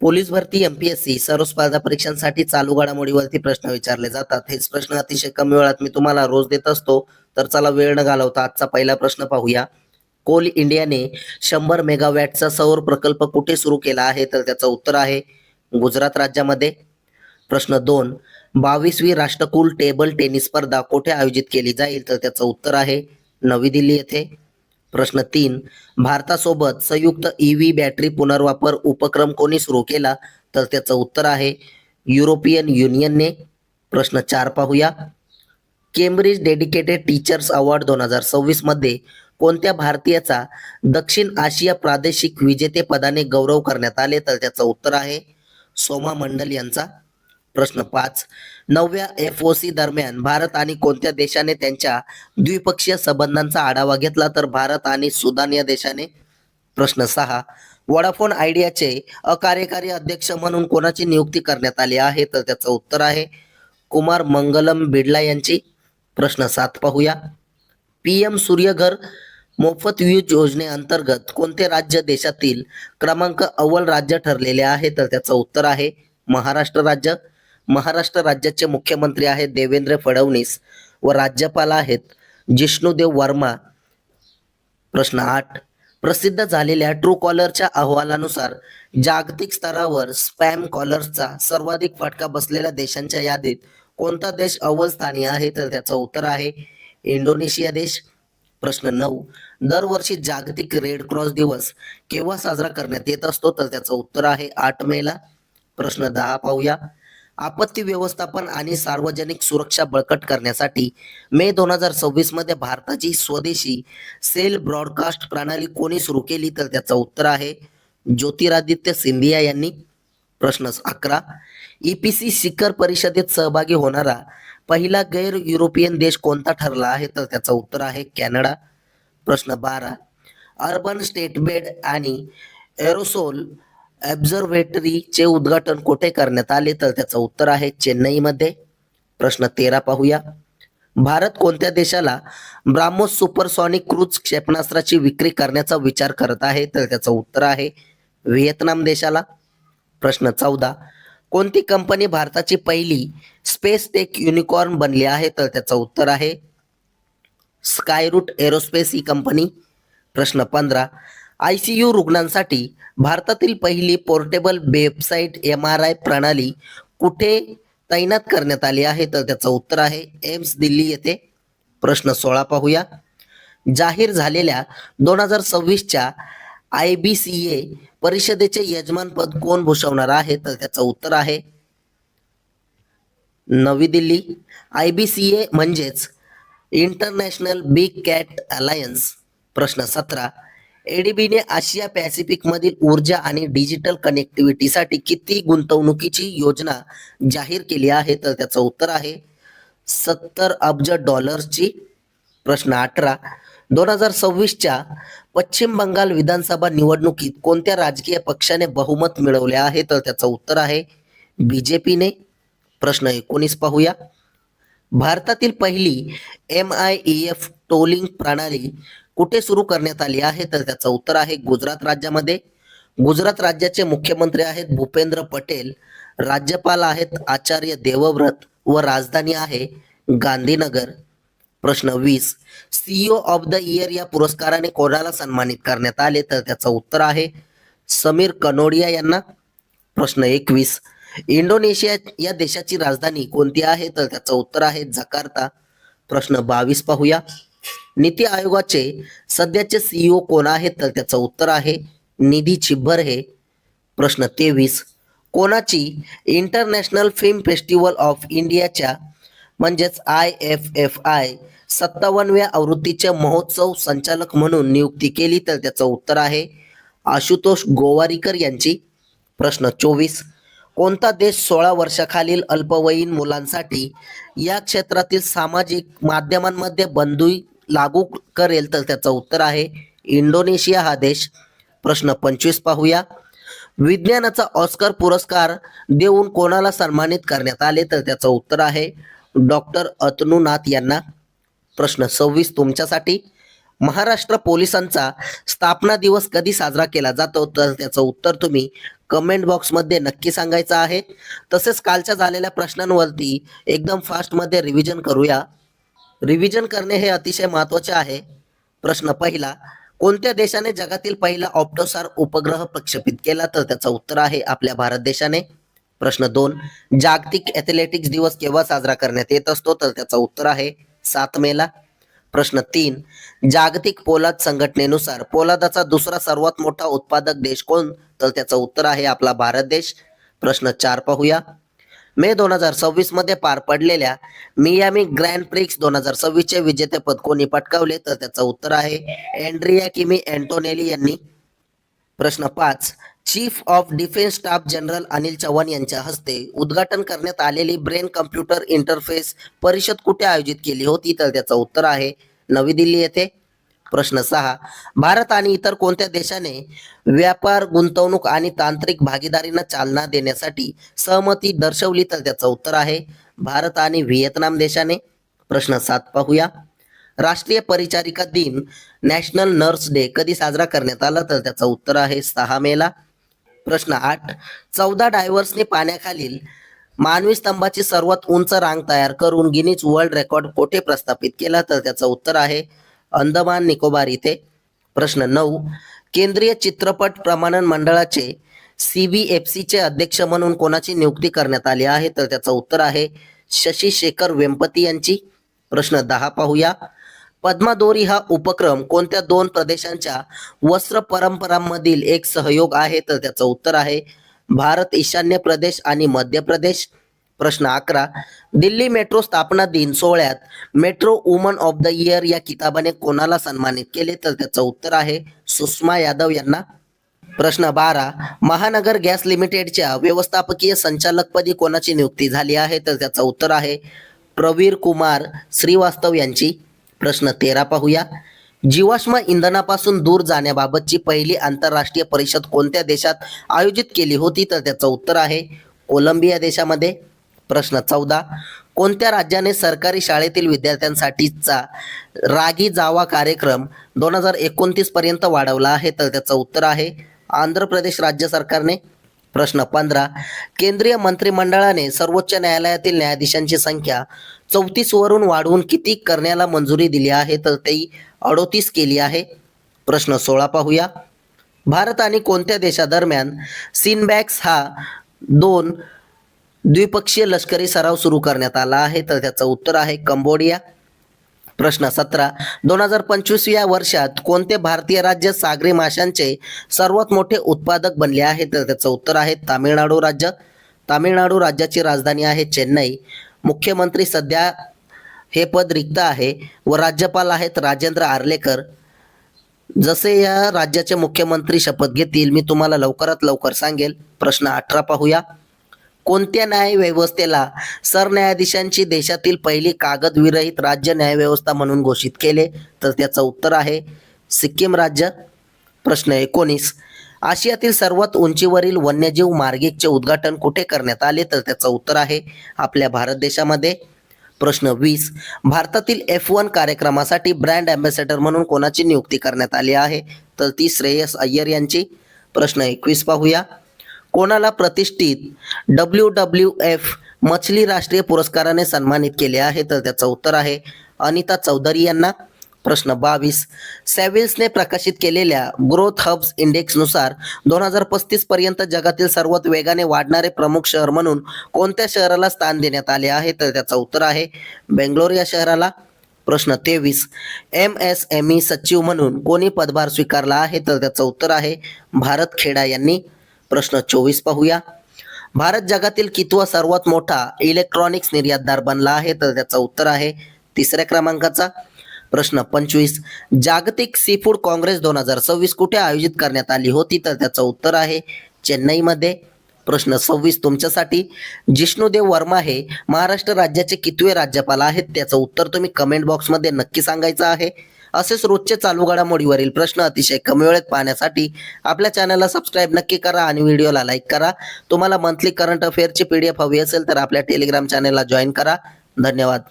Police भरती MPSC सर्व स्पर्धा परीक्षांसाठी चालू घडामोडीवरती प्रश्न विचारले जातात. हेच प्रश्न अतिशय कमी वेळात मी तुम्हाला रोज देत असतो. तर चला वेळ न घालवता आजचा पहिला प्रश्न पाहूया. कोल इंडियाने 100 मेगावॅटचा सौर प्रकल्प कुठे सुरू केला आहे? तर त्याचं उत्तर आहे गुजरात राज्यामध्ये. प्रश्न 2, 22वी राष्ट्रकुल टेबल टेनिस स्पर्धा कुठे आयोजित केली जाईल? तर त्याचं उत्तर आहे नवी दिल्ली येथे. प्रश्न 3, भारतासोबत संयुक्त ईव्ही बॅटरी पुनर्वापर उपक्रम कोणी सुरू केला? तर त्याचं उत्तर आहे युरोपियन युनियनने. प्रश्न 4 पाहूया. केम्ब्रिज डेडिकेटेड टीचर्स अवॉर्ड 2026 मध्ये कोणत्या भारतीयाचा दक्षिण आशिया प्रादेशिक विजेतेपदाने गौरव करण्यात आले? तर त्याचं उत्तर आहे सोमा मंडल यांचा. प्रश्न 5, 9व्या FOC दरम्यान भारत आणि कोणत्या देशाने त्यांच्या द्विपक्षीय संबंधांचा आढावा घेतला? तर भारत आणि सुदान या देशाने. प्रश्न 6, वोडाफोन आयडियाचे अकार्यकारी अध्यक्ष म्हणून कोणाची नियुक्ती करण्यात आली आहे? तर त्याचं उत्तर आहे कुमार मंगलम बिर्ला यांची. प्रश्न 7 पाहूया. PM सूर्यघर मोफत वीज योजनेअंतर्गत कोणते राज्य देशातील क्रमांक अव्वल राज्य ठरलेले आहे? तर त्याचं उत्तर आहे महाराष्ट्र राज्य. महाराष्ट्र राज्याचे मुख्यमंत्री आहेत देवेंद्र फडणवीस व राज्यपाल आहेत जिष्णुदेव वर्मा. प्रश्न 8, प्रसिद्ध झालेल्या ट्रू कॉलरच्या अहवालानुसार जागतिक स्तरावर स्पॅम कॉलर्सचा सर्वाधिक फटका बसलेल्या देशांच्या यादीत कोणता देश अव्वल स्थानी आहे? तर त्याचं उत्तर आहे इंडोनेशिया देश. प्रश्न 9, दरवर्षी जागतिक रेड क्रॉस दिवस केव्हा साजरा करण्यात येत असतो? तर त्याचं उत्तर आहे 8 मेला. प्रश्न 10 पाहूया. आपत्ती व्यवस्थापन आणि सार्वजनिक सुरक्षा बळकट करण्यासाठी मे 2026 मध्ये भारताची स्वदेशी सेल ब्रॉडकास्ट प्रणाली कोणी सुरू केली? तर त्याचं उत्तर आहे ज्योतिरादित्य सिंधिया यांनी. प्रश्न 11, EPC शिखर परिषदेत सहभागी होणारा पहिला गैर युरोपियन देश कोणता ठरला आहे? तर त्याचं उत्तर आहे कॅनडा. प्रश्न 12, अर्बन स्टेट बेड आणि एरोसोल ऑब्झर्वेटरीचे उद्घाटन कुठे करण्यात आले? तर त्याचं उत्तर आहे चेन्नईमध्ये. प्रश्न 13 पाहूया. भारत कोणत्या देशाला ब्राह्मोस सुपरसॉनिक क्रूज क्षेपणास्त्राची विक्री करण्याचा विचार करत आहे? तर त्याचं उत्तर आहे व्हिएतनाम देशाला. प्रश्न 14, कोणती कंपनी भारताची पहिली स्पेस टेक युनिकॉर्न बनली आहे? तर त्याचं उत्तर आहे स्कायरूट एरोस्पेस ही कंपनी. प्रश्न 15, ICU रुग्णांसाठी भारतातील पहिली पोर्टेबल वेबसाईट MRI प्रणाली कुठे तैनात करण्यात आली आहे? तर त्याचं उत्तर आहे एम्स दिल्ली येथे. प्रश्न 16 पाहूया. जाहीर झालेल्या 2026च्या IBCA परिषदेचे यजमानपद कोण भूषवणार आहे? तर त्याचं उत्तर आहे नवी दिल्ली. IBCA म्हणजेच इंटरनॅशनल बिग कॅट अलायन्स. प्रश्न 17, ADBने आशिया पॅसिफिक मधील ऊर्जा आणि डिजिटल कनेक्टिव्हिटीसाठी किती गुंतवणुकीची योजना जाहीर केली आहे? तर त्याचं उत्तर आहे 70 अब्ज डॉलर्सची. प्रश्न 18, 2026च्या पश्चिम बंगाल विधानसभा निवडणुकीत कोणत्या राजकीय पक्षाने बहुमत मिळवले आहे? तर त्याचं उत्तर आहे BJPने. प्रश्न 19 पाहूया. भारतातील पहिली MIEF टोलिंग प्रणाली कुठे सुरू करण्यात आली आहे? तर त्याचं उत्तर आहे गुजरात राज्यामध्ये. गुजरात राज्याचे मुख्यमंत्री आहेत भूपेंद्र पटेल, राज्यपाल आहेत आचार्य देवव्रत व राजधानी आहे गांधीनगर. प्रश्न 20, CEO ऑफ द इयर या पुरस्काराने कोणाला सन्मानित करण्यात आले? तर त्याचं उत्तर आहे समीर कनोडिया यांना. प्रश्न 21, इंडोनेशिया या देशाची राजधानी कोणती आहे? तर त्याचं उत्तर आहे जकार्ता. प्रश्न 22 पाहूया. नीती आयोगाचे सध्याचे CEO कोण आहेत? तर त्याचं उत्तर आहे निधी छिब्बर हे. प्रश्न 23, कोणाची इंटरनॅशनल फिल्म फेस्टिवल ऑफ इंडियाच्या म्हणजेच IFFI 57व्या आवृत्तीचे महोत्सव संचालक म्हणून नियुक्ती केली? तर त्याचं उत्तर आहे आशुतोष गोवारीकर यांची. प्रश्न 24, कोणता देश 16 वर्षाखालील अल्पवयीन मुलांसाठी या क्षेत्रातील सामाजिक माध्यमांमध्ये बंदी लागू करेल? तर त्याचं उत्तर आहे इंडोनेशिया हा देश. प्रश्न 25 पाहूया. विज्ञानाचा ऑस्कर पुरस्कार देऊन कोणाला सन्मानित करण्यात आले? तर त्याचं उत्तर आहे डॉक्टर अतनुनाथ यांना. प्रश्न 26 तुमच्यासाठी. महाराष्ट्र पोलिसांचा स्थापना दिवस कधी साजरा केला जातो? तर त्याचं उत्तर तुम्ही कमेंट बॉक्समध्ये नक्की सांगायचं आहे. तसेच कालच्या झालेल्या प्रश्नांवरती एकदम फास्टमध्ये रिव्हिजन करूया. रिव्हिजन करणे हे अतिशय महत्त्वाचे आहे. प्रश्न पहिला, कोणत्या देशाने जगातील पहिला ऑप्टोसार उपग्रह प्रक्षेपित केला? तर त्याचं उत्तर आहे आपल्या भारत देशाने. प्रश्न 2, जागतिक ॲथलेटिक्स दिवस केव्हा साजरा करण्यात येत असतो? तर त्याचं उत्तर आहे 7 मेला. प्रश्न 3, जागतिक पोलाद संघटनेनुसार पोलादाचा दुसरा सर्वात मोठा उत्पादक देश कोण? तर त्याचं उत्तर आहे आपला भारत देश. प्रश्न 4 पाहूया. मे 2026 मध्ये पार पडलेल्या मियामी ग्रँड प्रिक्स 2026 चे विजेतेपद कोणी पटकावले? तर त्याचं उत्तर आहे एंड्रिया किमी अँटोनेली यांनी. प्रश्न 5, chief of defence staff general Anil Chavan यांच्या हस्ते उद्घाटन करण्यात आलेली ब्रेन कम्प्युटर इंटरफेस परिषद कुठे आयोजित केली होती? तर त्याचं उत्तर आहे नवी दिल्ली येथे. प्रश्न 6, भारत आणि इतर कोणत्या देशाने व्यापार, गुंतवणूक आणि तांत्रिक भागीदारीला चालना देण्यासाठी सहमती दर्शवली? तर त्याचं उत्तर आहे भारत आणि व्हिएतनाम देशाने. प्रश्न 7 पाहूया. राष्ट्रीय परिचारिका दिन नॅशनल नर्स डे कधी साजरा करण्यात आला? तर त्याचं उत्तर आहे 6 मेला. प्रश्न 8, 14 डायव्हर्सने पाण्याखालील मानवी स्तंभाची सर्वात उंच रांग तयार करून गिनीज वर्ल्ड रेकॉर्ड कोठे प्रस्थापित केला? तर त्याचं उत्तर आहे अंदमान निकोबार इथे. प्रश्न 9, केंद्रीय चित्रपट प्रमाणन मंडळाचे CBFC चे अध्यक्ष म्हणून कोणाची नियुक्ती करण्यात आली आहे? तर त्याचं उत्तर आहे शशी शेखर वेंपती यांची. प्रश्न 10 पाहूया. पद्मा दोरी हा उपक्रम कोणत्या 2 प्रदेशांच्या वस्त्र परंपरांमधील एक सहयोग आहे? तर त्याचं उत्तर आहे भारत ईशान्य प्रदेश आणि मध्य प्रदेश. प्रश्न 11, दिल्ली मेट्रो स्थापना दिन सोहळ्यात metro woman of the year या किताबाने कोणाला सन्मानित केले? तर त्याचं उत्तर आहे सुषमा यादव यांना. प्रश्न 12, महानगर गॅस लिमिटेडच्या व्यवस्थापकीय संचालकपदी कोणाची नियुक्ती झाली आहे? तर त्याचं उत्तर आहे प्रवीर कुमार श्रीवास्तव यांची. प्रश्न 13 पाहूया. जीवाश्म इंधनापासून दूर जाण्याबाबतची पहिली आंतरराष्ट्रीय परिषद कोणत्या देशात आयोजित केली होती? तर त्याचं उत्तर आहे कोलंबिया देशामध्ये. प्रश्न 14, कोणत्या राज्याने सरकारी शाळेतील विद्यार्थ्यांसाठीचा रागी जावा कार्यक्रम 2029 पर्यंत वाढवला आहे? तर त्याचं उत्तर आहे आंध्र प्रदेश राज्य सरकारने. प्रश्न 15, केंद्रीय मंत्रिमंडळाने सर्वोच्च न्यायालयातील न्यायाधीशांची संख्या 34 वरून वाढवून किती करण्याला मंजुरी दिली आहे? तर ती 38 केली आहे. प्रश्न 16 पाहूया. भारत आणि कोणत्या देशादरम्यान सिनबॅक्स हा 2 द्विपक्षीय लष्करी सराव सुरू करण्यात आला आहे? तर त्याचं उत्तर आहे कंबोडिया. प्रश्न 17, 2025 या वर्षात कोणते भारतीय राज्य सागरी माशांचे सर्वात मोठे उत्पादक बनले आहे? तर त्याचं उत्तर आहे तामिळनाडू राज्य. तामिळनाडू राज्याची राजधानी आहे चेन्नई. मुख्यमंत्री सध्या हे पद रिक्त आहे व राज्यपाल आहेत राजेंद्र आर्लेकर. जसे या राज्याचे मुख्यमंत्री शपथ घेतील मी तुम्हाला लवकरात लवकर सांगेल. प्रश्न 18 पाहूया. कोणत्या न्यायव्यवस्थेला सरन्यायाधीशांची देशातील पहिली कागदविरहित राज्य न्यायव्यवस्था म्हणून घोषित केले? तर त्याचं उत्तर आहे सिक्कीम राज्य. प्रश्न 19, आशियातील सर्वात उंचीवरील वन्यजीव मार्गिकचे उद्घाटन कुठे करण्यात आले? तर त्याचं उत्तर आहे आपल्या भारत देशामध्ये. प्रश्न 20, भारतातील F1 कार्यक्रमासाठी ब्रँड अँबॅसेडर म्हणून कोणाची नियुक्ती करण्यात आली आहे? तर ती श्रेयस अय्यर यांची. प्रश्न 21 पाहूया. कोणाला प्रतिष्ठित WWF मछली राष्ट्रीय पुरस्काराने सन्मानित केले आहे? तर त्याचं उत्तर आहे अनिता चौधरी यांना. प्रश्न 22, सॅव्हिल्सने प्रकाशित केलेल्या ग्रोथ हब्स इंडेक्सनुसार 2035 पर्यंत जगातील सर्वात वेगाने वाढणारे प्रमुख शहर म्हणून कोणत्या शहराला स्थान देण्यात आले आहे? तर त्याचं उत्तर आहे बेंगलोर या शहराला. प्रश्न 23, MSME सचिव म्हणून कोणी पदभार स्वीकारला आहे? तर त्याचं उत्तर आहे भारत खेडा यांनी. प्रश्न 24 पाहूया. भारत जगातील कितवा सर्वात मोठा इलेक्ट्रॉनिक्स निर्यातदार बनला आहे? तर त्याचं उत्तर आहे 3ऱ्या क्रमांकाचा. प्रश्न 25, जागतिक सी फूड काँग्रेस 2026 कुठे आयोजित करण्यात आली होती? तर त्याचं उत्तर आहे चेन्नईमध्ये. प्रश्न 26 तुमच्यासाठी, जिष्णुदेव वर्मा हे महाराष्ट्र राज्याचे कितवे राज्यपाल आहेत? त्याचं उत्तर तुम्ही कमेंट बॉक्समध्ये नक्की सांगायचं आहे. असेच रोजचे चालू घडामोडीवरील प्रश्न अतिशय कमी वेळेत पाहण्यासाठी आपल्या चॅनलला सबस्क्राईब नक्की करा आणि व्हिडिओला लाईक करा. तुम्हाला मंथली करंट अफेअरची PDF हवी असेल तर आपल्या टेलिग्राम चॅनलला जॉईन करा. धन्यवाद.